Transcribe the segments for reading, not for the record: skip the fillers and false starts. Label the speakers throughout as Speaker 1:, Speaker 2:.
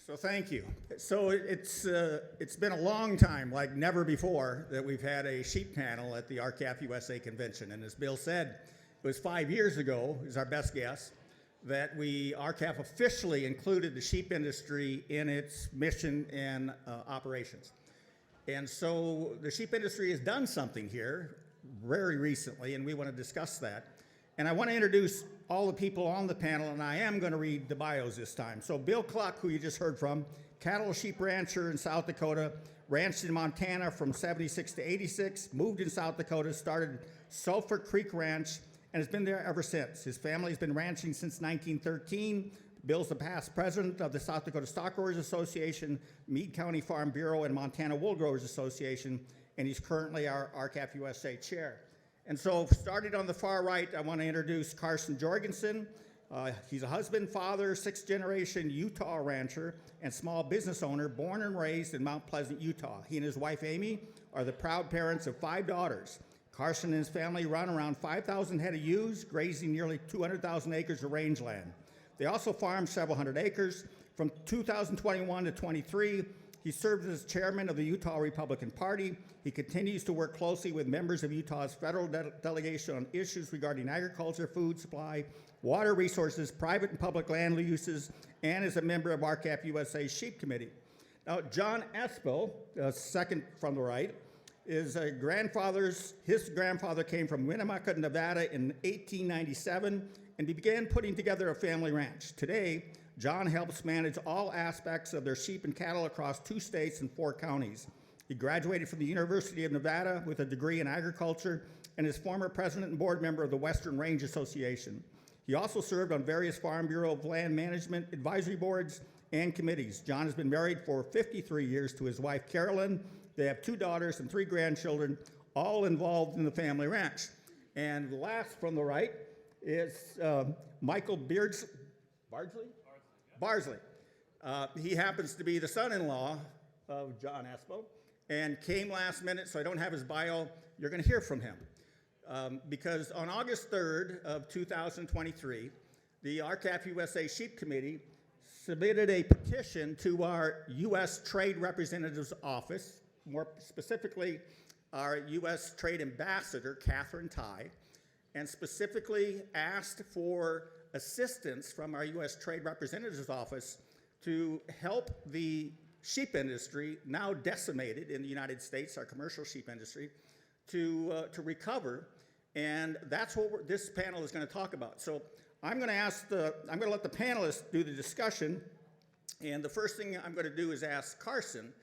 Speaker 1: So thank you. So it's been a long time, like never before, that we've had a sheep panel at the RCAF USA convention. And as Bill said, it was 5 years ago, is our best guess, that RCAF officially included the sheep industry in its mission and operations. And so the sheep industry has done something here very recently, and we want to discuss that. And I want to introduce all the people on the panel, and I am going to read the bios this time. So Bill Kluck, who you just heard from, cattle sheep rancher in South Dakota, ranched in Montana from 76 to 86, moved in South Dakota, started Sulphur Creek Ranch, and has been there ever since. His family's been ranching since 1913. Bill's the past president of the South Dakota Stock Growers Association, Meade County Farm Bureau, and Montana Wool Growers Association, and he's currently our RCAF USA chair. And so, starting on the far right, I want to introduce Carson Jorgensen. He's a husband, father, sixth-generation Utah rancher and small business owner, born and raised in Mount Pleasant, Utah. He and his wife, Amy, are the proud parents of 5 daughters. Carson and his family run around 5,000 head of ewes, grazing nearly 200,000 acres of rangeland. They also farm several hundred acres. From 2021 to 23, he served as chairman of the Utah Republican Party. He continues to work closely with members of Utah's federal delegation on issues regarding agriculture, food supply, water resources, private and public land uses, and is a member of RCAF USA's Sheep Committee. Now, John Espil, second from the right, his grandfather came from Winnemucca, Nevada in 1897, and he began putting together a family ranch. Today, John helps manage all aspects of their sheep and cattle across 2 states and 4 counties. He graduated from the University of Nevada with a degree in agriculture and is former president and board member of the Western Range Association. He also served on various Farm Bureau of Land Management advisory boards and committees. John has been married for 53 years to his wife, Carolyn. They have 2 daughters and 3 grandchildren, all involved in the family ranch. And last from the right is Michael Bardsley. He happens to be the son-in-law of John Espil and came last minute, so I don't have his bio. You're going to hear from him. Because on August 3rd of 2023, the RCAF USA Sheep Committee submitted a petition to our U.S. Trade Representative's Office, more specifically our U.S. Trade Ambassador, Catherine Tai, and specifically asked for assistance from our U.S. Trade Representative's Office to help the sheep industry, now decimated in the United States, our commercial sheep industry, to recover. And that's what this panel is going to talk about. So I'm going to let the panelists do the discussion. And the first thing I'm going to do is ask Carson,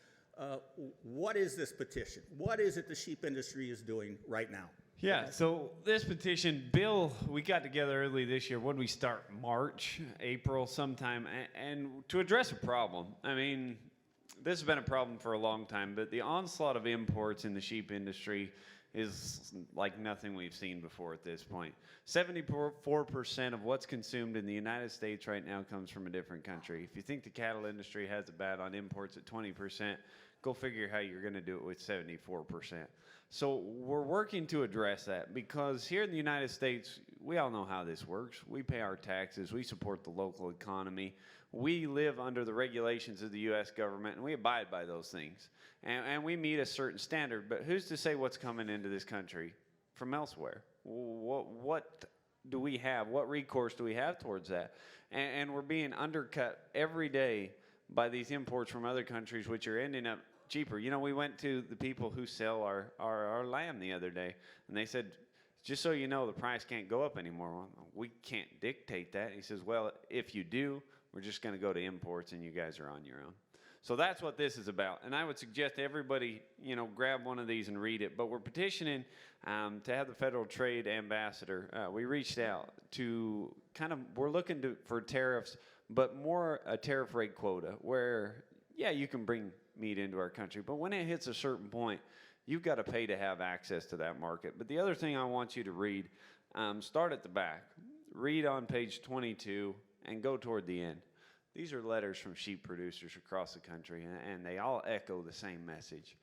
Speaker 1: what is this petition? What is it the sheep industry is doing right now?
Speaker 2: Yeah, so this petition, Bill, we got together early this year. When did we start? March, April, sometime, and to address a problem. I mean, this has been a problem for a long time, but the onslaught of imports in the sheep industry is like nothing we've seen before at this point. 74% of what's consumed in the United States right now comes from a different country. If you think the cattle industry has it bad on imports at 20%, go figure how you're going to do it with 74%. So we're working to address that because here in the United States, we all know how this works. We pay our taxes. We support the local economy. We live under the regulations of the U.S. government, and we abide by those things. And we meet a certain standard. But who's to say what's coming into this country from elsewhere? What do we have? What recourse do we have towards that? And we're being undercut every day by these imports from other countries, which are ending up cheaper. You know, we went to the people who sell our lamb the other day, and they said, just so you know, the price can't go up anymore. Well, we can't dictate that. He says, well, if you do, we're just going to go to imports, and you guys are on your own. So that's what this is about. And I would suggest everybody, you know, grab one of these and read it. But we're petitioning to have the federal trade ambassador. We reached out to we're looking for tariffs, but more a tariff rate quota where, yeah, you can bring meat into our country, but when it hits a certain point, you've got to pay to have access to that market. But the other thing I want you to read, start at the back, read on page 22, and go toward the end. These are letters from sheep producers across the country, and they all echo the same message.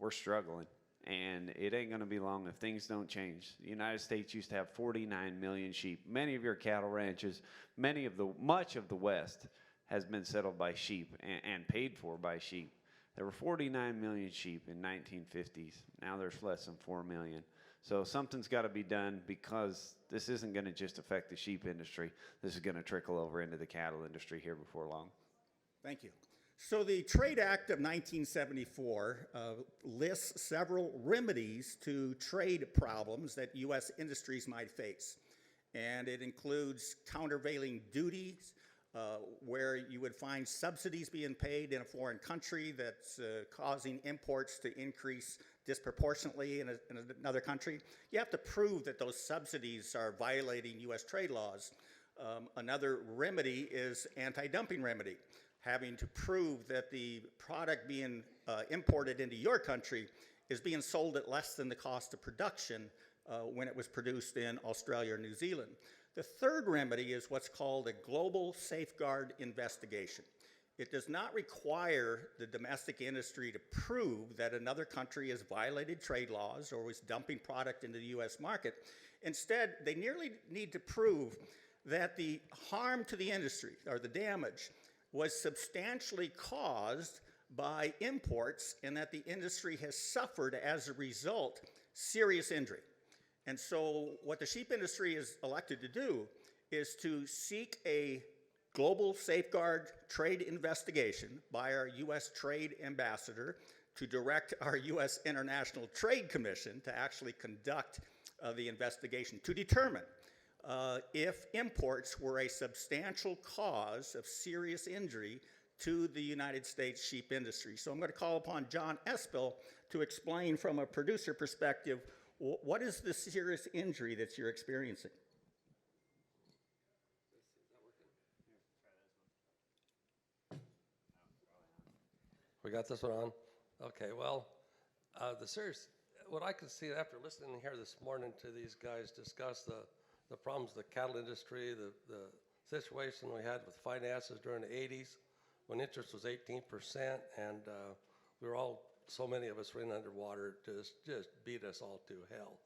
Speaker 2: We're struggling, and it ain't going to be long if things don't change. The United States used to have 49 million sheep. Many of your cattle ranches, much of the West has been settled by sheep and paid for by sheep. There were 49 million sheep in 1950s. Now there's less than 4 million. So something's got to be done, because this isn't going to just affect the sheep industry. This is going to trickle over into the cattle industry here before long.
Speaker 1: Thank you. So the Trade Act of 1974 lists several remedies to trade problems that U.S. industries might face. And it includes countervailing duties, where you would find subsidies being paid in a foreign country that's causing imports to increase disproportionately in another country. You have to prove that those subsidies are violating U.S. trade laws. Another remedy is anti-dumping remedy, having to prove that the product being imported into your country is being sold at less than the cost of production when it was produced in Australia or New Zealand. The third remedy is what's called a global safeguard investigation. It does not require the domestic industry to prove that another country has violated trade laws or was dumping product into the U.S. market. Instead, they merely need to prove that the harm to the industry, or the damage, was substantially caused by imports, and that the industry has suffered as a result serious injury. And so what the sheep industry is elected to do is to seek a global safeguard trade investigation by our U.S. Trade Ambassador, to direct our U.S. International Trade Commission to actually conduct the investigation to determine if imports were a substantial cause of serious injury to the United States sheep industry. So I'm going to call upon John Espil to explain from a producer perspective, what is the serious injury that you're experiencing?
Speaker 3: We got this one on? Okay, well, what I could see after listening here this morning to these guys discuss the problems of the cattle industry, the situation we had with finances during the 80s when interest was 18%, and we were all, so many of us were in underwater, just beat us all to hell.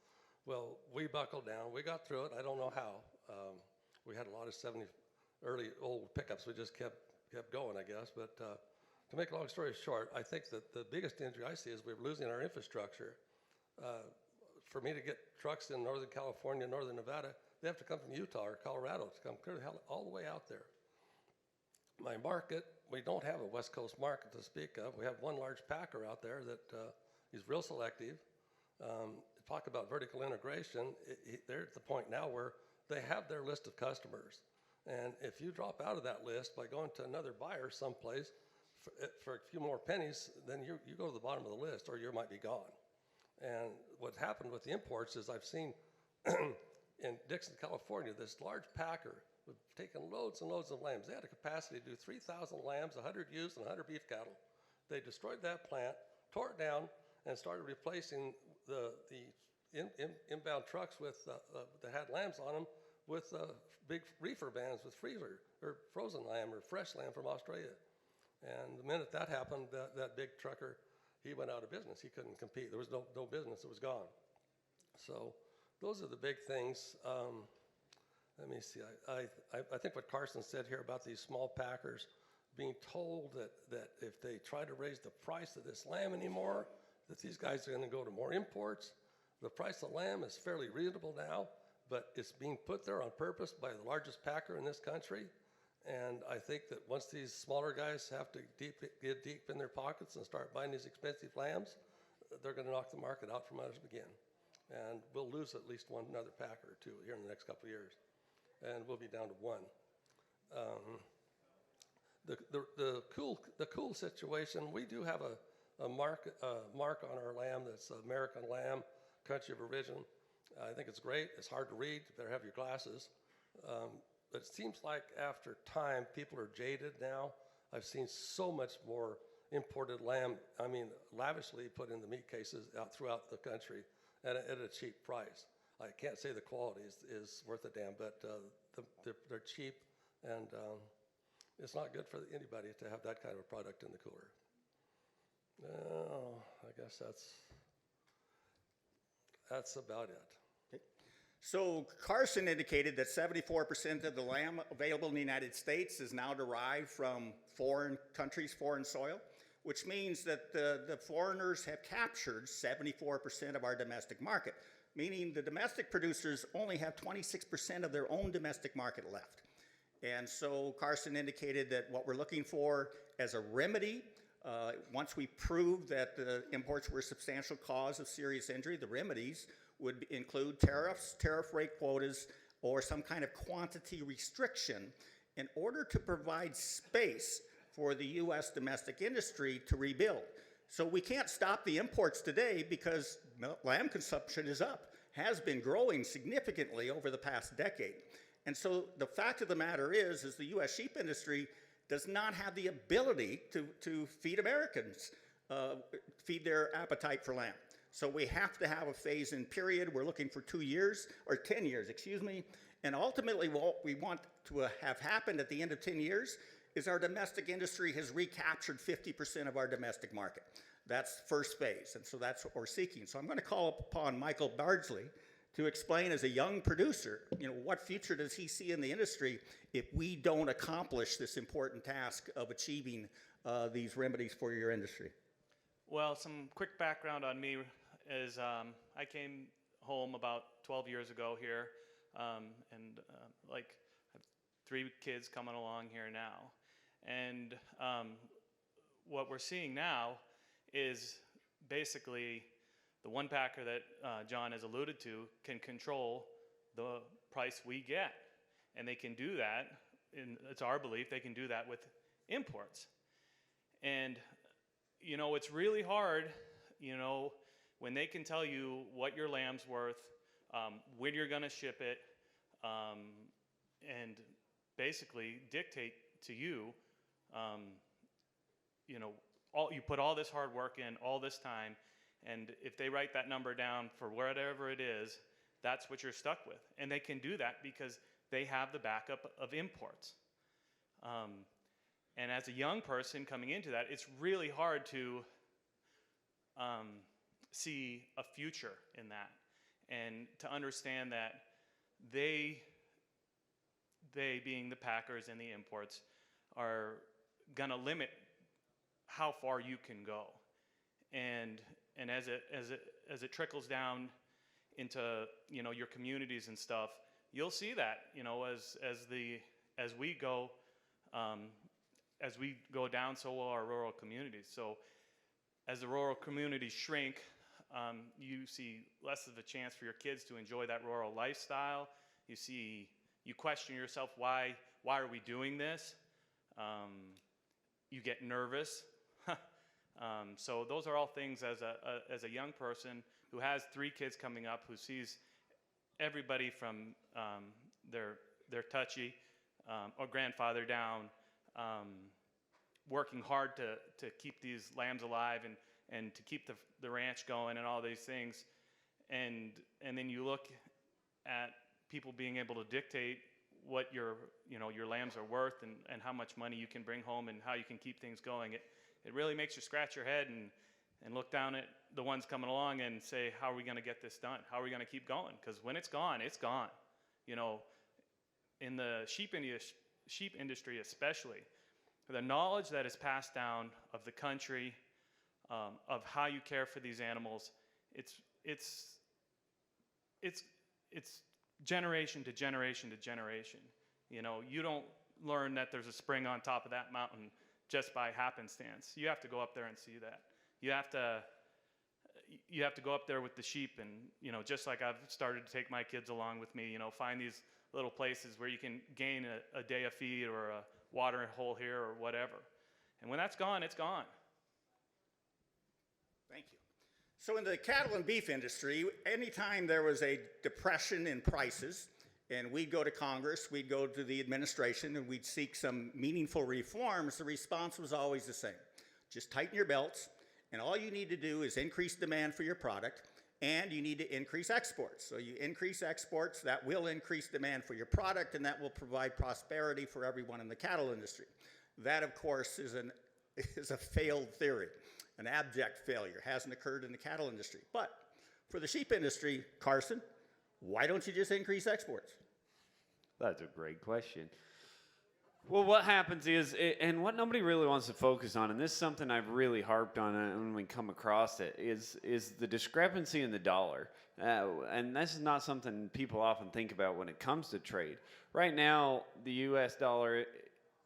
Speaker 3: Well, we buckled down. We got through it. I don't know how. We had a lot of early old pickups. We just kept going, I guess. But to make a long story short, I think that the biggest injury I see is we're losing our infrastructure. For me to get trucks in Northern California, Northern Nevada, they have to come from Utah or Colorado to come clear the hell all the way out there. My market, we don't have a West Coast market to speak of. We have one large packer out there that is real selective. Talk about vertical integration, they're at the point now where they have their list of customers. And if you drop out of that list by going to another buyer someplace for a few more pennies, then you go to the bottom of the list, or you might be gone. And what happened with the imports is I've seen in Dixon, California, this large packer was taking loads and loads of lambs. They had a capacity to do 3,000 lambs, 100 ewes, and 100 beef cattle. They destroyed that plant, tore it down, and started replacing the inbound trucks with that had lambs on them with big reefer vans with freezer or frozen lamb or fresh lamb from Australia. And the minute that happened, that big trucker, he went out of business. He couldn't compete. There was no business. It was gone. So those are the big things. Let me see. I think what Carson said here about these small packers being told that if they try to raise the price of this lamb anymore, that these guys are going to go to more imports. The price of lamb is fairly reasonable now, but it's being put there on purpose by the largest packer in this country. And I think that once these smaller guys have to get deep in their pockets and start buying these expensive lambs, they're going to knock the market out from us again. And we'll lose at least another packer or two here in the next couple of years. And we'll be down to one. The cool situation, we do have a mark on our lamb that's American lamb, country of origin. I think it's great. It's hard to read. You better have your glasses. But it seems like after time, people are jaded now. I've seen so much more imported lamb, lavishly put in the meat cases out throughout the country at a cheap price. I can't say the quality is worth a damn, but they're cheap, and it's not good for anybody to have that kind of product in the cooler. I guess that's about it.
Speaker 1: Okay. So Carson indicated that 74% of the lamb available in the United States is now derived from foreign countries, foreign soil, which means that the foreigners have captured 74% of our domestic market, meaning the domestic producers only have 26% of their own domestic market left. And so Carson indicated that what we're looking for as a remedy, once we prove that the imports were a substantial cause of serious injury, the remedies would include tariffs, tariff rate quotas, or some kind of quantity restriction in order to provide space for the U.S. domestic industry to rebuild. So we can't stop the imports today because lamb consumption is up, has been growing significantly over the past decade. And so the fact of the matter is the U.S. sheep industry does not have the ability to feed Americans, feed their appetite for lamb. So we have to have a phase-in period. We're looking for 2 years, or 10 years, excuse me. And ultimately what we want to have happened at the end of 10 years is our domestic industry has recaptured 50% of our domestic market. That's the first phase, and so that's what we're seeking. So I'm going to call upon Michael Bardsley to explain, as a young producer, what future does he see in the industry if we don't accomplish this important task of achieving these remedies for your industry.
Speaker 4: Well, some quick background on me is I came home about 12 years ago here, and I have 3 kids coming along here now. And what we're seeing now is basically the one packer that John has alluded to can control the price we get. And they can do that, and it's our belief, they can do that with imports. And, it's really hard, when they can tell you what your lamb's worth, when you're going to ship it, and basically dictate to you, you put all this hard work in, all this time, and if they write that number down for whatever it is, that's what you're stuck with. And they can do that because they have the backup of imports. And as a young person coming into that, it's really hard to see a future in that, and to understand that they being the packers and the imports, are gonna limit how far you can go. And as it trickles down into your communities and stuff, you'll see that as we go down, so will our rural communities. So as the rural communities shrink, you see less of a chance for your kids to enjoy that rural lifestyle. You question yourself, why are we doing this? You get nervous. So those are all things as a young person who has 3 kids coming up, who sees everybody from their touchy or grandfather down, working hard to keep these lambs alive and to keep the ranch going and all these things. And then you look at people being able to dictate what your lambs are worth and how much money you can bring home and how you can keep things going. It really makes you scratch your head and look down at the ones coming along and say, how are we going to get this done? How are we going to keep going? Because when it's gone, it's gone. In the sheep industry especially, the knowledge that is passed down of the country, of how you care for these animals, it's generation to generation to generation. You don't learn that there's a spring on top of that mountain just by happenstance. You have to go up there and see that. You have to go up there with the sheep, and just like I've started to take my kids along with me, find these little places where you can gain a day of feed or a water hole here or whatever. And when that's gone, it's gone.
Speaker 1: Thank you. So in the cattle and beef industry, anytime there was a depression in prices, and we'd go to Congress, we'd go to the administration, and we'd seek some meaningful reforms, the response was always the same. Just tighten your belts, and all you need to do is increase demand for your product, and you need to increase exports. So you increase exports, that will increase demand for your product, and that will provide prosperity for everyone in the cattle industry. That, of course, is a failed theory, an abject failure. Hasn't occurred in the cattle industry. But for the sheep industry, Carson, why don't you just increase exports?
Speaker 2: That's a great question. Well, what happens is, and what nobody really wants to focus on, and this is something I've really harped on when we come across it, is the discrepancy in the dollar. And this is not something people often think about when it comes to trade. Right now, the U.S. dollar,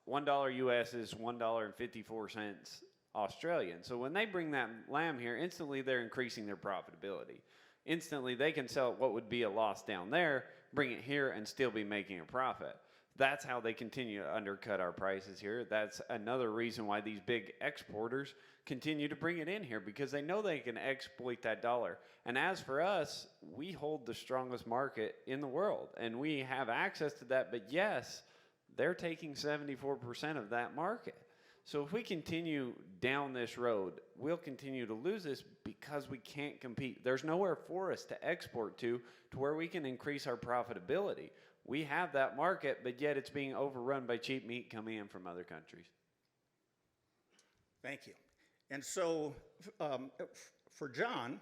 Speaker 2: $1 U.S. is $1.54 Australian. So when they bring that lamb here, instantly they're increasing their profitability. Instantly they can sell what would be a loss down there, bring it here, and still be making a profit. That's how they continue to undercut our prices here. That's another reason why these big exporters continue to bring it in here, because they know they can exploit that dollar. And as for us, we hold the strongest market in the world, and we have access to that. But yes, they're taking 74% of that market. So if we continue down this road, we'll continue to lose this because we can't compete. There's nowhere for us to export to where we can increase our profitability. We have that market, but yet it's being overrun by cheap meat coming in from other countries.
Speaker 1: Thank you. And so for John,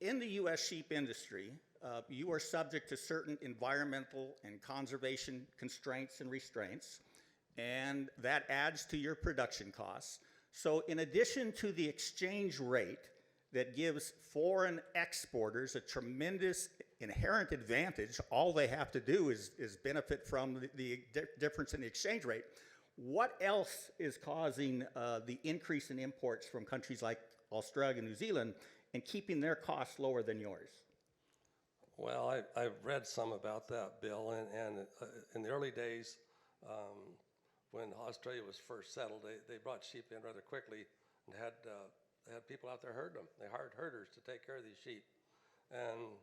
Speaker 1: in the U.S. sheep industry, you are subject to certain environmental and conservation constraints and restraints, and that adds to your production costs. So in addition to the exchange rate that gives foreign exporters a tremendous inherent advantage, all they have to do is benefit from the difference in the exchange rate. What else is causing the increase in imports from countries like Australia and New Zealand and keeping their costs lower than yours?
Speaker 3: Well, I've read some about that, Bill, and in the early days, when Australia was first settled, they brought sheep in rather quickly and had people out there herding them. They hired herders to take care of these sheep, and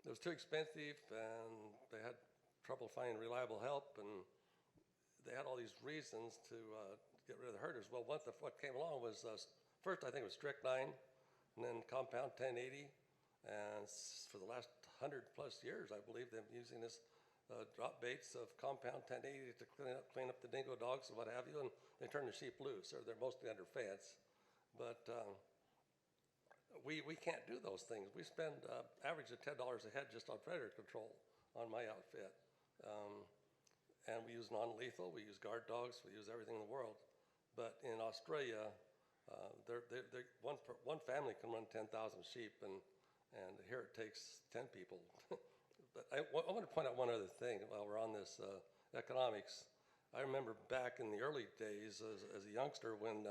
Speaker 3: it was too expensive, and they had trouble finding reliable help, and they had all these reasons to get rid of the herders. Well, what came along was first I think it was strychnine, and then compound 1080, and for the last 100 plus years, I believe they've been using this drop baits of compound 1080 to clean up the dingo dogs and what have you, and they turn the sheep loose, or they're mostly under fence. But we can't do those things. We spend average of $10 a head just on predator control on my outfit. And we use non-lethal, we use guard dogs, we use everything in the world. But in Australia, one family can run 10,000 sheep, and here it takes 10 people. But I want to point out one other thing while we're on this economics. I remember back in the early days as a youngster when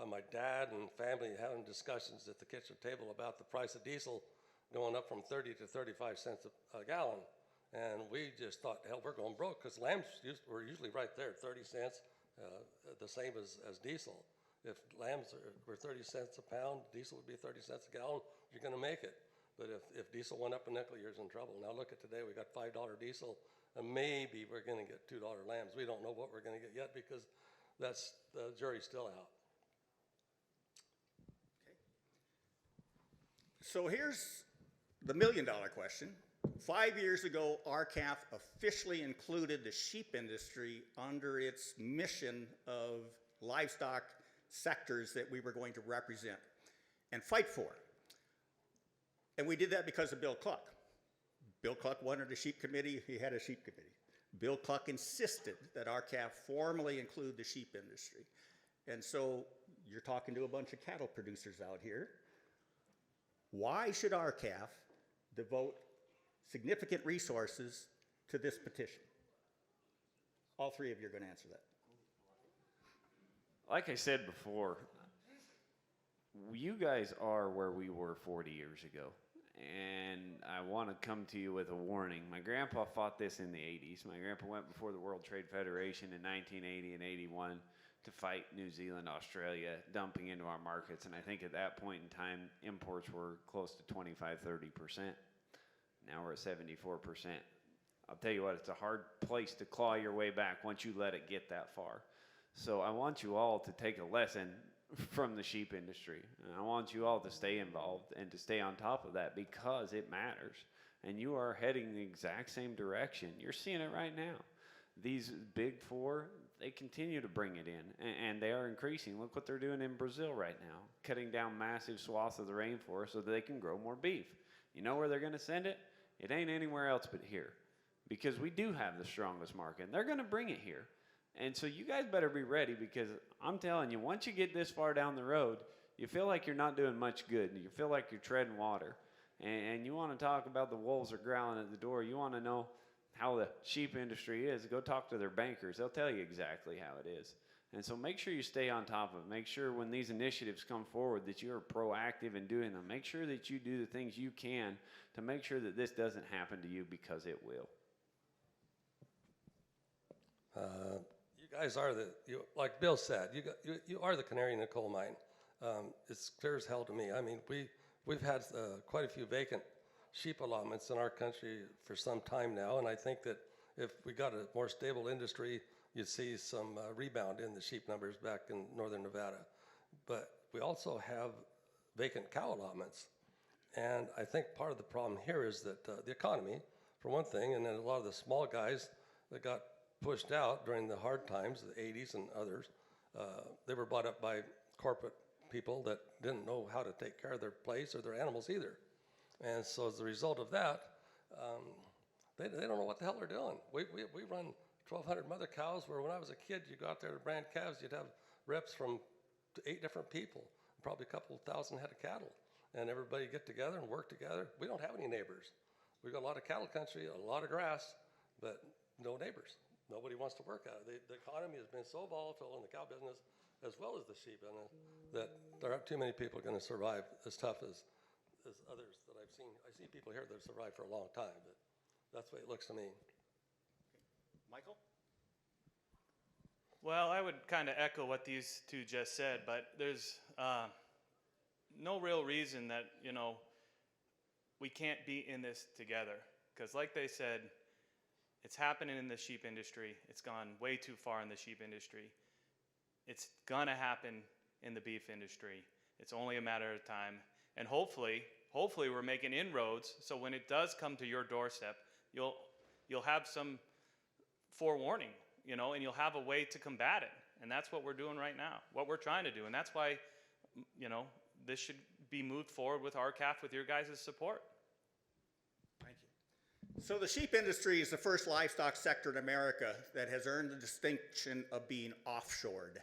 Speaker 3: my dad and family having discussions at the kitchen table about the price of diesel going up from 30 to 35 cents a gallon. And we just thought, hell, we're going broke, because lambs were usually right there, 30 cents, the same as diesel. If lambs were 30 cents a pound, diesel would be 30 cents a gallon, you're going to make it. But if diesel went up a nickel, you're in trouble. Now look at today, we got $5 diesel, and maybe we're going to get $2 lambs. We don't know what we're going to get yet, because the jury's still out.
Speaker 1: So here's the million-dollar question. 5 years ago, RCAF officially included the sheep industry under its mission of livestock sectors that we were going to represent and fight for. And we did that because of Bill Kluck. Bill Kluck wanted a sheep committee. He had a sheep committee. Bill Kluck insisted that RCAF formally include the sheep industry. And so you're talking to a bunch of cattle producers out here. Why should RCAF devote significant resources to this petition? All three of you are going to answer that.
Speaker 2: Like I said before, you guys are where we were 40 years ago. And I want to come to you with a warning. My grandpa fought this in the 80s. My grandpa went before the World Trade Federation in 1980 and 81 to fight New Zealand, Australia, dumping into our markets. And I think at that point in time, imports were close to 25, 30%. Now we're at 74%. I'll tell you what, it's a hard place to claw your way back once you let it get that far. So I want you all to take a lesson from the sheep industry. And I want you all to stay involved and to stay on top of that, because it matters. And you are heading the exact same direction. You're seeing it right now. These big four, they continue to bring it in, and they are increasing. Look what they're doing in Brazil right now, cutting down massive swaths of the rainforest so that they can grow more beef. You know where they're going to send it? It ain't anywhere else but here, because we do have the strongest market, and they're going to bring it here. And so you guys better be ready, because I'm telling you, once you get this far down the road, you feel like you're not doing much good. You feel like you're treading water. And you want to talk about the wolves are growling at the door. You want to know how the sheep industry is. Go talk to their bankers. They'll tell you exactly how it is. And so make sure you stay on top of it. Make sure when these initiatives come forward that you are proactive in doing them. Make sure that you do the things you can to make sure that this doesn't happen to you, because it will.
Speaker 3: You guys are like Bill said, you are the canary in the coal mine. It's clear as hell to me. I mean, we've had quite a few vacant sheep allotments in our country for some time now, and I think that if we got a more stable industry, you'd see some rebound in the sheep numbers back in northern Nevada. But we also have vacant cow allotments, and I think part of the problem here is that the economy, for one thing, and then a lot of the small guys that got pushed out during the hard times, the 80s and others, they were bought up by corporate people that didn't know how to take care of their place or their animals either. And so as a result of that, they don't know what the hell they're doing. We run 1,200 mother cows, where when I was a kid, you go out there to brand calves, you'd have reps from 8 different people, probably a couple thousand head of cattle. And everybody get together and work together. We don't have any neighbors. We've got a lot of cattle country, a lot of grass, but no neighbors. Nobody wants to work out. The economy has been so volatile in the cow business as well as the sheep business that there aren't too many people going to survive as tough as others that I've seen. I see people here that have survived for a long time, but that's the way it looks to me.
Speaker 1: Michael?
Speaker 4: Well, I would kind of echo what these two just said, but there's no real reason that, we can't be in this together. Because like they said, it's happening in the sheep industry. It's gone way too far in the sheep industry. It's going to happen in the beef industry. It's only a matter of time. And hopefully we're making inroads, so when it does come to your doorstep, you'll have some forewarning, and you'll have a way to combat it. And that's what we're doing right now, what we're trying to do. And that's why, this should be moved forward with RCAF with your guys' support.
Speaker 1: Thank you. So the sheep industry is the first livestock sector in America that has earned the distinction of being offshored.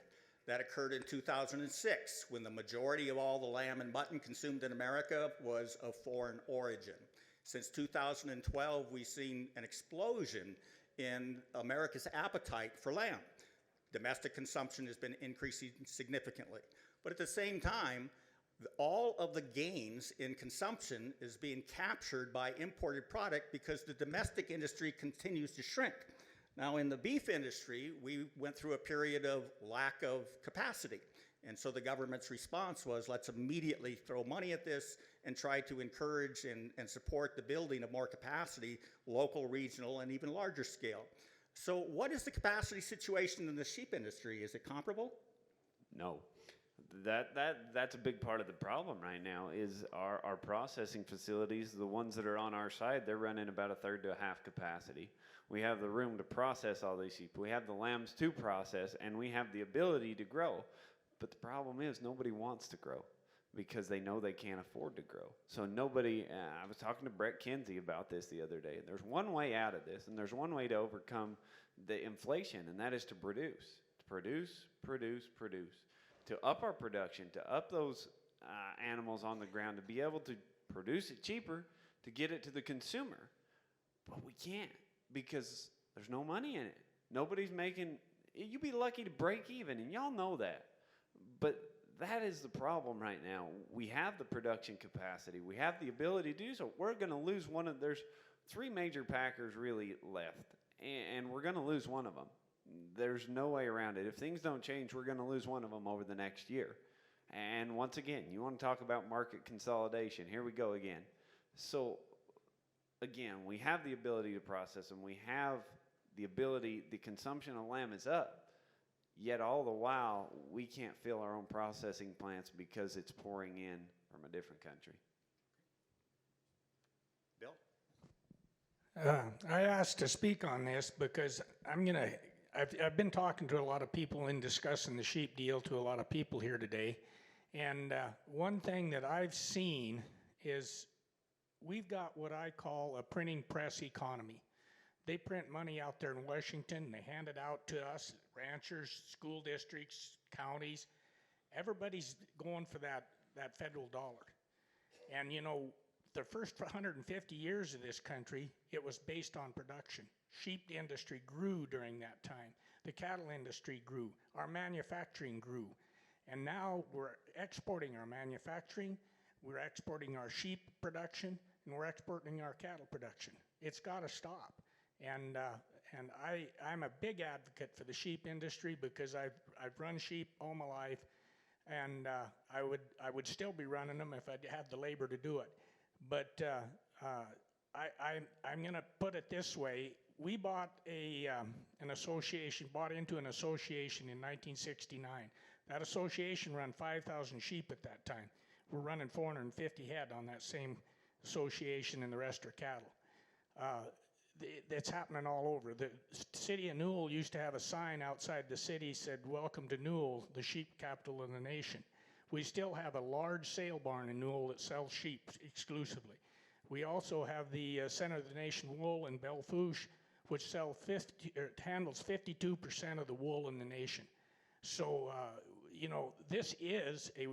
Speaker 1: That occurred in 2006, when the majority of all the lamb and mutton consumed in America was of foreign origin. Since 2012, we've seen an explosion in America's appetite for lamb. Domestic consumption has been increasing significantly. But at the same time, all of the gains in consumption is being captured by imported product because the domestic industry continues to shrink. Now, in the beef industry, we went through a period of lack of capacity. And so the government's response was, let's immediately throw money at this and try to encourage and support the building of more capacity, local, regional, and even larger scale. So what is the capacity situation in the sheep industry? Is it comparable?
Speaker 2: No. That's a big part of the problem right now is our processing facilities, the ones that are on our side, they're running about a third to a half capacity. We have the room to process all these sheep. We have the lambs to process, and we have the ability to grow. But the problem is nobody wants to grow because they know they can't afford to grow. So nobody, I was talking to Brett Kinsey about this the other day. There's one way out of this, and there's one way to overcome the inflation, and that is to produce. To up our production, to up those animals on the ground, to be able to produce it cheaper, to get it to the consumer. But we can't because there's no money in it. Nobody's making, you'd be lucky to break even, and y'all know that. But that is the problem right now. We have the production capacity. We have the ability to do so. We're going to lose there's 3 major packers really left, and we're going to lose one of them. There's no way around it. If things don't change, we're going to lose one of them over the next year. And once again, you want to talk about market consolidation. Here we go again. So, again, we have the ability to process them. We have the ability, the consumption of lamb is up. Yet all the while, we can't fill our own processing plants because it's pouring in from a different country.
Speaker 1: Bill?
Speaker 5: I asked to speak on this because I've been talking to a lot of people and discussing the sheep deal to a lot of people here today. And one thing that I've seen is we've got what I call a printing press economy. They print money out there in Washington, they hand it out to us, ranchers, school districts, counties. Everybody's going for that federal dollar. And you know, the first 150 years of this country, it was based on production. Sheep industry grew during that time. The cattle industry grew. Our manufacturing grew. And now we're exporting our manufacturing, we're exporting our sheep production, and we're exporting our cattle production. It's got to stop. And I'm a big advocate for the sheep industry because I've run sheep all my life, and I would still be running them if I had the labor to do it. But I'm going to put it this way: we bought an association, bought into an association in 1969. That association ran 5,000 sheep at that time. We're running 450 head on that same association, and the rest are cattle. That's happening all over. The city of Newell used to have a sign outside the city said, "Welcome to Newell, the sheep capital of the nation." We still have a large sale barn in Newell that sells sheep exclusively. We also have the Center of the Nation Wool in Belle-Fourche, which handles 52% of the wool in the nation. So, you know, this is a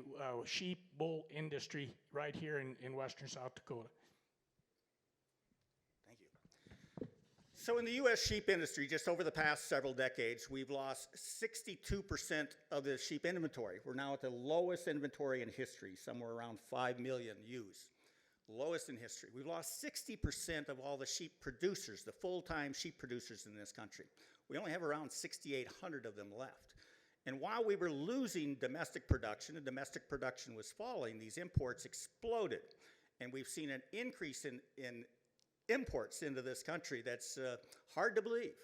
Speaker 5: sheep wool industry right here in western South Dakota.
Speaker 1: Thank you. So in the U.S. sheep industry, just over the past several decades, we've lost 62% of the sheep inventory. We're now at the lowest inventory in history, somewhere around 5 million ewes. Lowest in history. We've lost 60% of all the sheep producers, the full-time sheep producers in this country. We only have around 6,800 of them left. And while we were losing domestic production, and domestic production was falling, these imports exploded. And we've seen an increase in imports into this country that's hard to believe.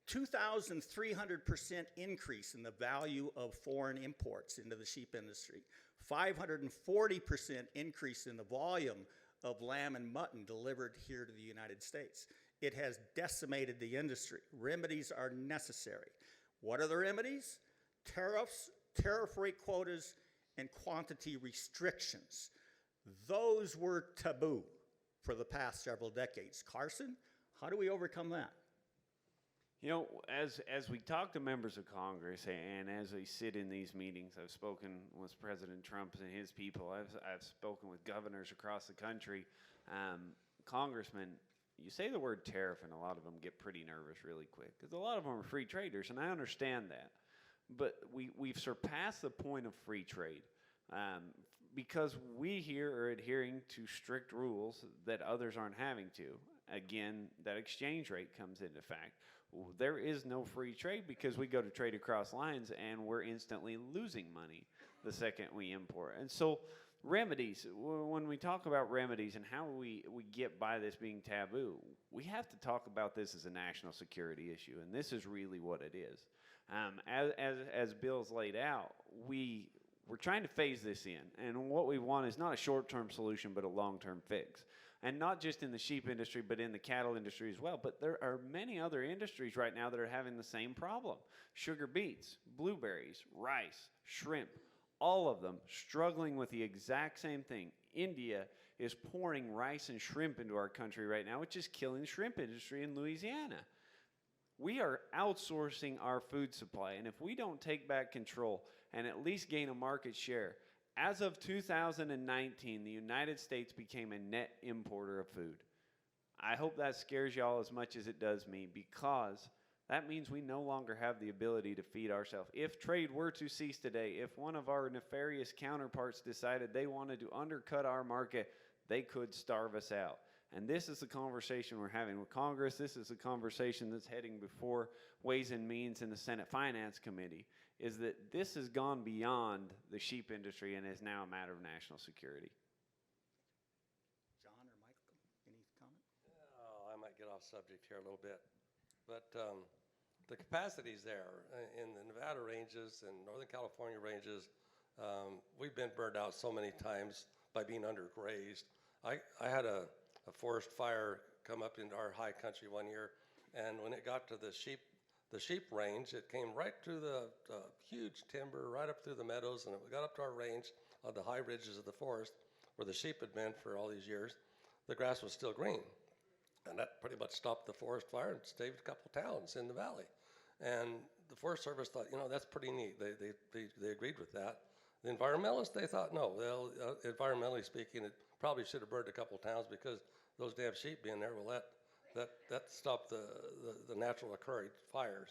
Speaker 1: 2,300% increase in the value of foreign imports into the sheep industry. 540% increase in the volume of lamb and mutton delivered here to the United States. It has decimated the industry. Remedies are necessary. What are the remedies? Tariffs, tariff rate quotas, and quantity restrictions. Those were taboo for the past several decades. Carson, how do we overcome that?
Speaker 2: You know, as we talk to members of Congress and as we sit in these meetings, I've spoken with President Trump and his people. I've spoken with governors across the country. Congressmen, you say the word tariff and a lot of them get pretty nervous really quick because a lot of them are free traders, and I understand that. But we've surpassed the point of free trade because we here are adhering to strict rules that others aren't having to. Again, that exchange rate comes into fact. There is no free trade because we go to trade across lines and we're instantly losing money the second we import. And so remedies, when we talk about remedies and how we get by this being taboo, we have to talk about this as a national security issue, and this is really what it is. As Bill's laid out, we're trying to phase this in, and what we want is not a short-term solution but a long-term fix. And not just in the sheep industry, but in the cattle industry as well. But there are many other industries right now that are having the same problem. Sugar beets, blueberries, rice, shrimp, all of them struggling with the exact same thing. India is pouring rice and shrimp into our country right now, which is killing the shrimp industry in Louisiana. We are outsourcing our food supply, and if we don't take back control and at least gain a market share, as of 2019, the United States became a net importer of food. I hope that scares y'all as much as it does me, because that means we no longer have the ability to feed ourselves. If trade were to cease today, if one of our nefarious counterparts decided they wanted to undercut our market, they could starve us out. And this is the conversation we're having with Congress. This is the conversation that's heading before Ways and Means in the Senate Finance Committee, is that this has gone beyond the sheep industry and is now a matter of national security.
Speaker 1: John or Michael, any comment?
Speaker 3: Oh, I might get off subject here a little bit. But the capacity's there. In the Nevada ranges and Northern California ranges, we've been burned out so many times by being undergrazed. I had a forest fire come up into our high country one year, and when it got to the sheep range, it came right through the huge timber, right up through the meadows, and it got up to our range on the high ridges of the forest where the sheep had been for all these years. the grass was still green. And that pretty much stopped the forest fire and saved a couple towns in the valley. And the Forest Service thought, that's pretty neat. They agreed with that. The environmentalists, they thought, no, environmentally speaking, it probably should have burned a couple towns because those damn sheep being there will that stop the natural occurring fires.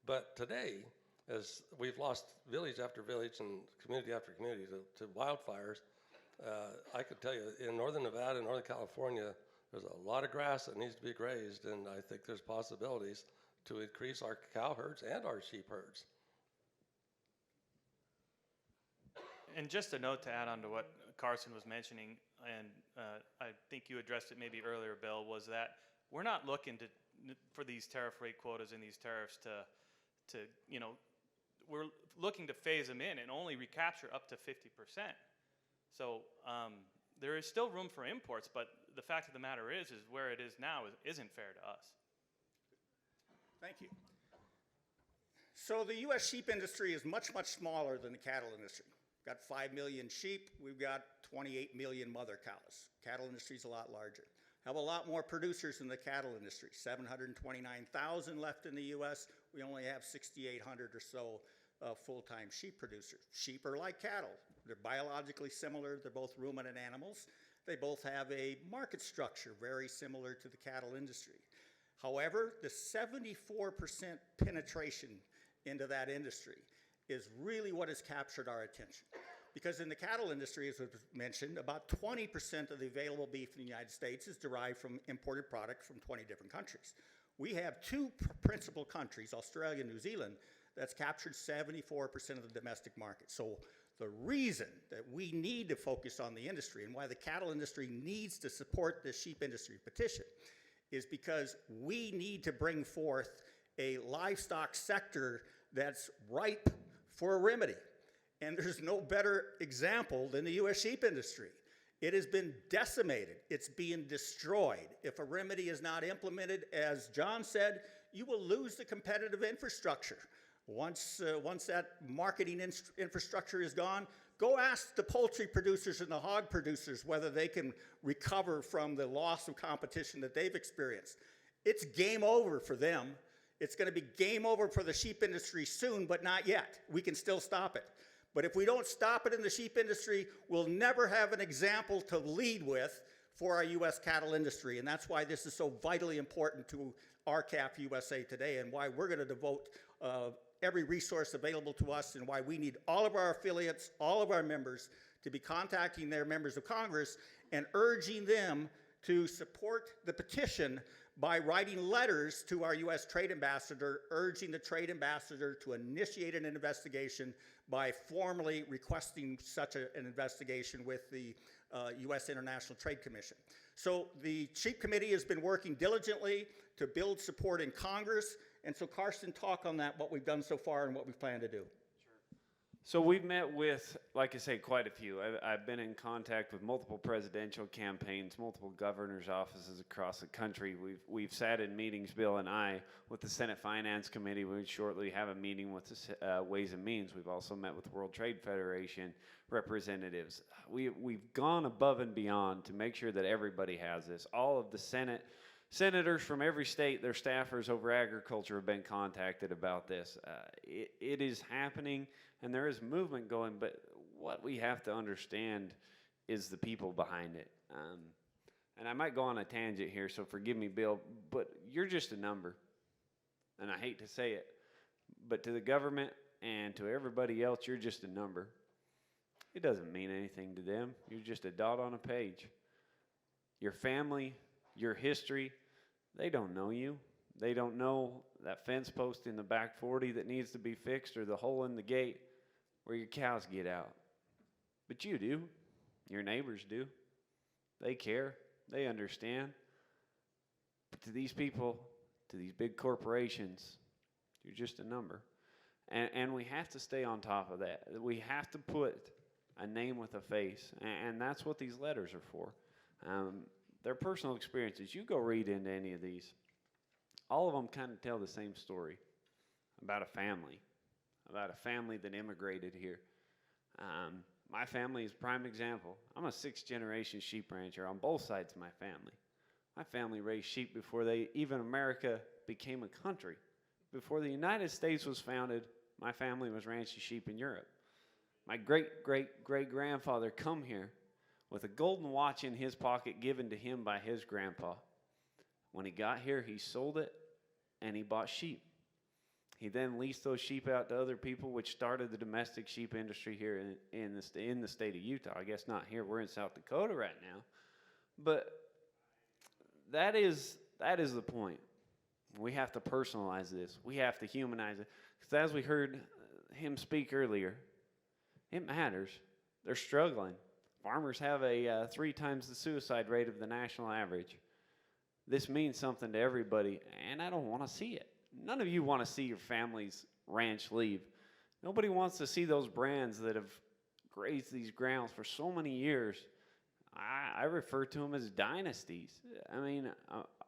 Speaker 3: But today, as we've lost village after village and community after community to wildfires, I could tell you in northern Nevada and northern California, there's a lot of grass that needs to be grazed, and I think there's possibilities to increase our cow herds and our sheep herds.
Speaker 4: And just a note to add on to what Carson was mentioning, and I think you addressed it maybe earlier, Bill, was that we're not looking for these tariff rate quotas and these tariffs to we're looking to phase them in and only recapture up to 50%. So there is still room for imports, but the fact of the matter is where it is now isn't fair to us.
Speaker 1: Thank you. So the U.S. sheep industry is much, much smaller than the cattle industry. We've got 5 million sheep. We've got 28 million mother cows. Cattle industry is a lot larger. Have a lot more producers in the cattle industry. 729,000 left in the U.S. We only have 6,800 or so full-time sheep producers. Sheep are like cattle. They're biologically similar. They're both ruminant animals. They both have a market structure very similar to the cattle industry. However, the 74% penetration into that industry is really what has captured our attention. Because in the cattle industry, as was mentioned, about 20% of the available beef in the United States is derived from imported products from 20 different countries. We have two principal countries, Australia and New Zealand, that's captured 74% of the domestic market. So the reason that we need to focus on the industry and why the cattle industry needs to support the sheep industry petition is because we need to bring forth a livestock sector that's ripe for a remedy. And there's no better example than the U.S. sheep industry. It has been decimated. It's being destroyed. If a remedy is not implemented, as John said, you will lose the competitive infrastructure. Once that marketing infrastructure is gone, go ask the poultry producers and the hog producers whether they can recover from the loss of competition that they've experienced. It's game over for them. It's going to be game over for the sheep industry soon, but not yet. We can still stop it. But if we don't stop it in the sheep industry, we'll never have an example to lead with for our U.S. cattle industry. And that's why this is so vitally important to RCAF USA today and why we're going to devote every resource available to us and why we need all of our affiliates, all of our members to be contacting their members of Congress and urging them to support the petition by writing letters to our U.S. Trade Ambassador, urging the Trade Ambassador to initiate an investigation by formally requesting such an investigation with the U.S. International Trade Commission. So the Sheep Committee has been working diligently to build support in Congress, and so Carson, talk on that, what we've done so far and what we plan to do.
Speaker 2: So we've met with, like I say, quite a few. I've been in contact with multiple presidential campaigns, multiple governor's offices across the country. We've sat in meetings, Bill and I, with the Senate Finance Committee. We shortly have a meeting with the Ways and Means. We've also met with the World Trade Federation representatives. We've gone above and beyond to make sure that everybody has this. All of the senators from every state, their staffers over agriculture have been contacted about this. It is happening, and there is movement going, but what we have to understand is the people behind it. And I might go on a tangent here, so forgive me, Bill, but you're just a number. And I hate to say it, but to the government and to everybody else, you're just a number. It doesn't mean anything to them. You're just a dot on a page. Your family, your history, they don't know you. They don't know that fence post in the back 40 that needs to be fixed or the hole in the gate where your cows get out. But you do. Your neighbors do. They care. They understand. But to these people, to these big corporations, you're just a number. And we have to stay on top of that. We have to put a name with a face. And that's what these letters are for. They're personal experiences. You go read into any of these. All of them kind of tell the same story about a family that immigrated here. My family is a prime example. I'm a sixth-generation sheep rancher on both sides of my family. My family raised sheep before even America became a country. Before the United States was founded, my family was ranching sheep in Europe. My great-great-great-grandfather come here with a golden watch in his pocket given to him by his grandpa. When he got here, he sold it, and he bought sheep. He then leased those sheep out to other people, which started the domestic sheep industry here in the state of Utah. I guess not here. We're in South Dakota right now. But that is the point. We have to personalize this. We have to humanize it. Because as we heard him speak earlier, it matters. They're struggling. Farmers have a 3 times the suicide rate of the national average. This means something to everybody, and I don't want to see it. None of you want to see your family's ranch leave. Nobody wants to see those brands that have grazed these grounds for so many years. I refer to them as dynasties. I mean,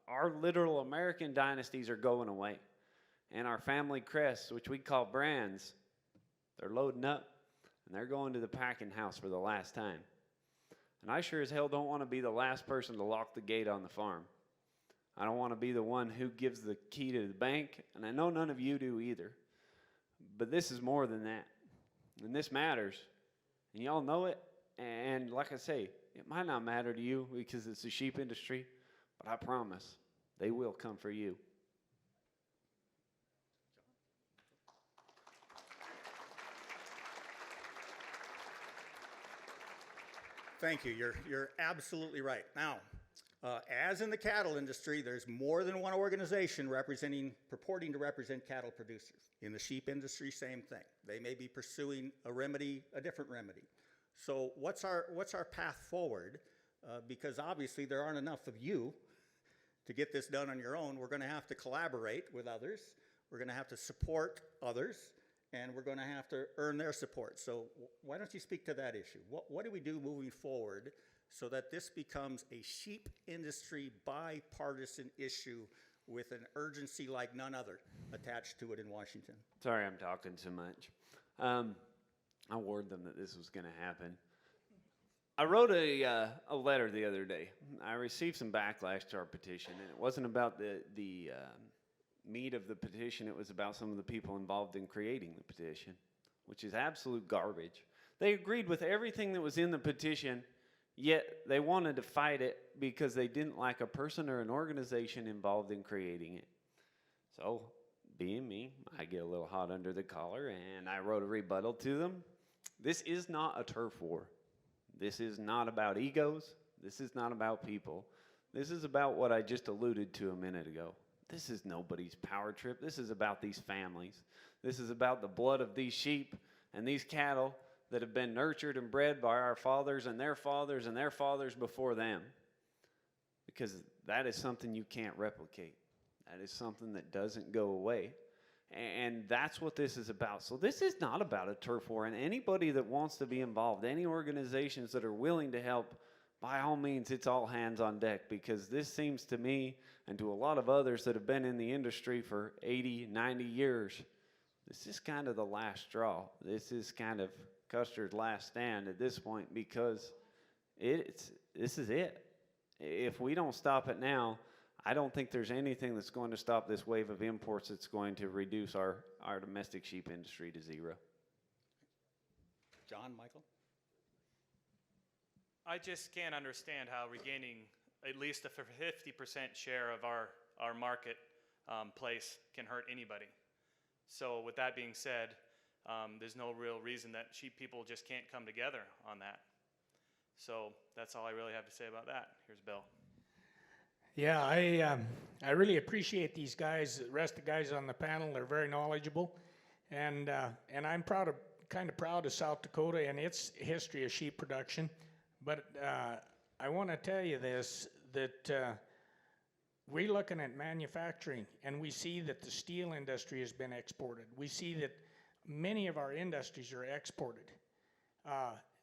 Speaker 2: our literal American dynasties are going away. And our family crests, which we call brands, they're loading up, and they're going to the packing house for the last time. And I sure as hell don't want to be the last person to lock the gate on the farm. I don't want to be the one who gives the key to the bank, and I know none of you do either. But this is more than that. And this matters. And y'all know it. And like I say, it might not matter to you because it's the sheep industry, but I promise they will come for you.
Speaker 1: Thank you. You're absolutely right. Now, as in the cattle industry, there's more than one organization purporting to represent cattle producers. In the sheep industry, same thing. They may be pursuing a different remedy. So what's our path forward? Because obviously there aren't enough of you to get this done on your own. We're going to have to collaborate with others. We're going to have to support others, and we're going to have to earn their support. So why don't you speak to that issue? What do we do moving forward so that this becomes a sheep industry bipartisan issue with an urgency like none other attached to it in Washington?
Speaker 2: Sorry I'm talking so much. I warned them that this was going to happen. I wrote a letter the other day. I received some backlash to our petition, and it wasn't about the meat of the petition. It was about some of the people involved in creating the petition, which is absolute garbage. They agreed with everything that was in the petition, yet they wanted to fight it because they didn't like a person or an organization involved in creating it. So, being me, I get a little hot under the collar, and I wrote a rebuttal to them. This is not a turf war. This is not about egos. This is not about people. This is about what I just alluded to a minute ago. This is nobody's power trip. This is about these families. This is about the blood of these sheep and these cattle that have been nurtured and bred by our fathers and their fathers and their fathers before them. Because that is something you can't replicate. That is something that doesn't go away. And that's what this is about. So this is not about a turf war. And anybody that wants to be involved, any organizations that are willing to help, by all means, it's all hands on deck. Because this seems to me, and to a lot of others that have been in the industry for 80, 90 years, this is kind of the last straw. This is kind of Custer's last stand at this point, because this is it. If we don't stop it now, I don't think there's anything that's going to stop this wave of imports that's going to reduce our domestic sheep industry to zero.
Speaker 1: John, Michael?
Speaker 4: I just can't understand how regaining at least a 50% share of our market place can hurt anybody. So with that being said, there's no real reason that sheep people just can't come together on that. So that's all I really have to say about that. Here's Bill.
Speaker 5: Yeah, I really appreciate these guys. The rest of the guys on the panel, they're very knowledgeable, and I'm kind of proud of South Dakota and its history of sheep production. But I want to tell you this, that we're looking at manufacturing, and we see that the steel industry has been exported. We see that many of our industries are exported.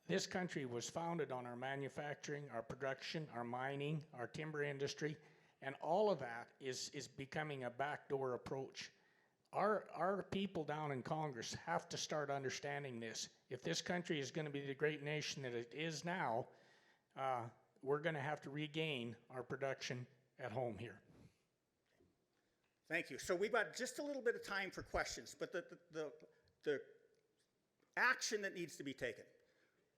Speaker 5: This country was founded on our manufacturing, our production, our mining, our timber industry, and all of that is becoming a backdoor approach. Our people down in Congress have to start understanding this. If this country is going to be the great nation that it is now, we're going to have to regain our production at home here.
Speaker 1: Thank you. So we've got just a little bit of time for questions, but the action that needs to be taken.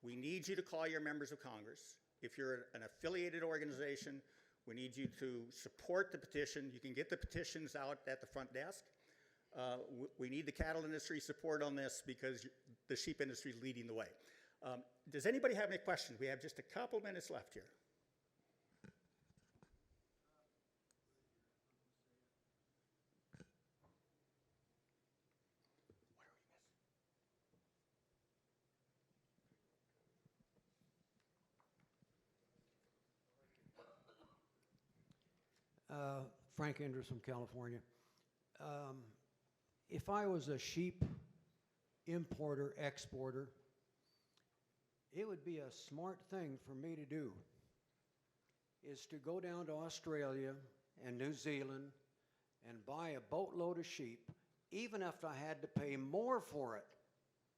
Speaker 1: We need you to call your members of Congress. If you're an affiliated organization, we need you to support the petition. You can get the petitions out at the front desk. We need the cattle industry support on this because the sheep industry is leading the way. Does anybody have any questions? We have just a couple minutes left here.
Speaker 6: Frank Enders from California. If I was a sheep importer, exporter, it would be a smart thing for me to do is to go down to Australia and New Zealand and buy a boatload of sheep, even if I had to pay more for it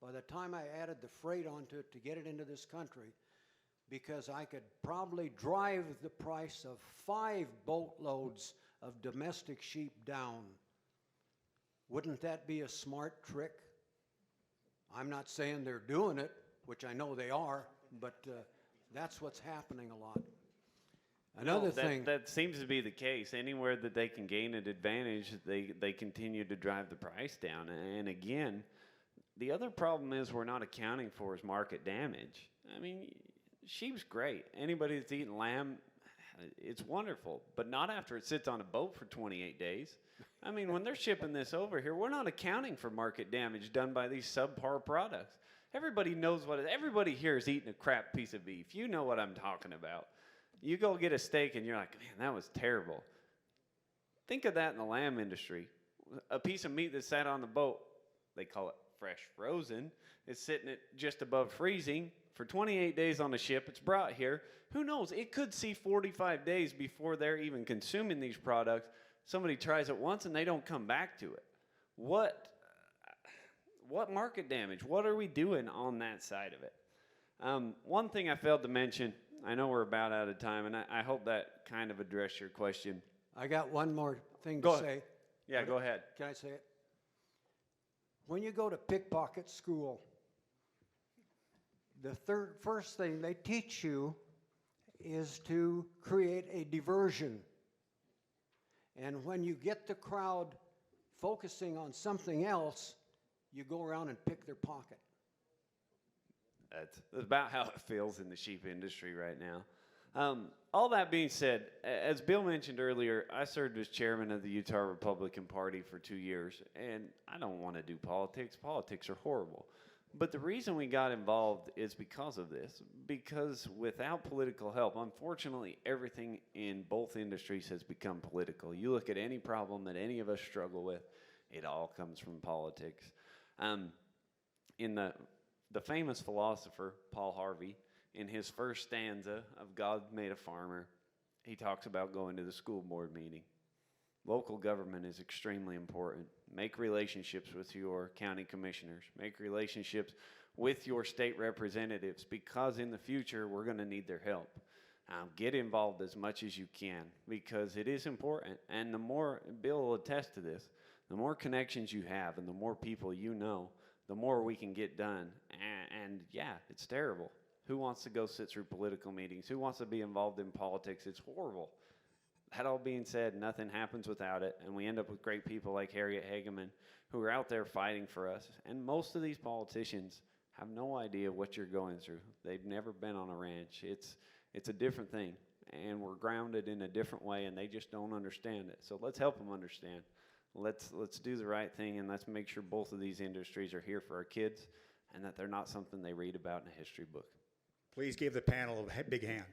Speaker 6: by the time I added the freight onto it to get it into this country, because I could probably drive the price of 5 boatloads of domestic sheep down. Wouldn't that be a smart trick? I'm not saying they're doing it, which I know they are, but that's what's happening a lot. Another thing.
Speaker 2: That seems to be the case. Anywhere that they can gain an advantage, they continue to drive the price down. And again, the other problem is we're not accounting for is market damage. I mean, sheep's great. Anybody that's eaten lamb, it's wonderful, but not after it sits on a boat for 28 days. I mean, when they're shipping this over here, we're not accounting for market damage done by these subpar products. Everybody knows everybody here is eating a crap piece of beef. You know what I'm talking about. You go get a steak and you're like, man, that was terrible. Think of that in the lamb industry. A piece of meat that sat on the boat, they call it fresh frozen, is sitting at just above freezing for 28 days on the ship. It's brought here. Who knows? It could see 45 days before they're even consuming these products. Somebody tries it once and they don't come back to it. What market damage? What are we doing on that side of it? One thing I failed to mention, I know we're about out of time, and I hope that kind of addressed your question.
Speaker 6: I got one more thing to say.
Speaker 2: Yeah, go ahead.
Speaker 6: Can I say it? When you go to pickpocket school, the first thing they teach you is to create a diversion. And when you get the crowd focusing on something else, you go around and pick their pocket.
Speaker 2: That's about how it feels in the sheep industry right now. All that being said, as Bill mentioned earlier, I served as chairman of the Utah Republican Party for 2 years, and I don't want to do politics. Politics are horrible. But the reason we got involved is because of this. Because without political help, unfortunately, everything in both industries has become political. You look at any problem that any of us struggle with, it all comes from politics. In the famous philosopher, Paul Harvey, in his first stanza of God Made a Farmer, he talks about going to the school board meeting. Local government is extremely important. Make relationships with your county commissioners. Make relationships with your state representatives, because in the future, we're going to need their help. Get involved as much as you can, because it is important. And the more, Bill will attest to this, the more connections you have and the more people you know, the more we can get done. And yeah, it's terrible. Who wants to go sit through political meetings? Who wants to be involved in politics? It's horrible. That all being said, nothing happens without it, and we end up with great people like Harriet Hageman who are out there fighting for us. And most of these politicians have no idea what you're going through. They've never been on a ranch. It's a different thing, and we're grounded in a different way, and they just don't understand it. So let's help them understand. Let's do the right thing, and let's make sure both of these industries are here for our kids and that they're not something they read about in a history book.
Speaker 1: Please give the panel a big hand.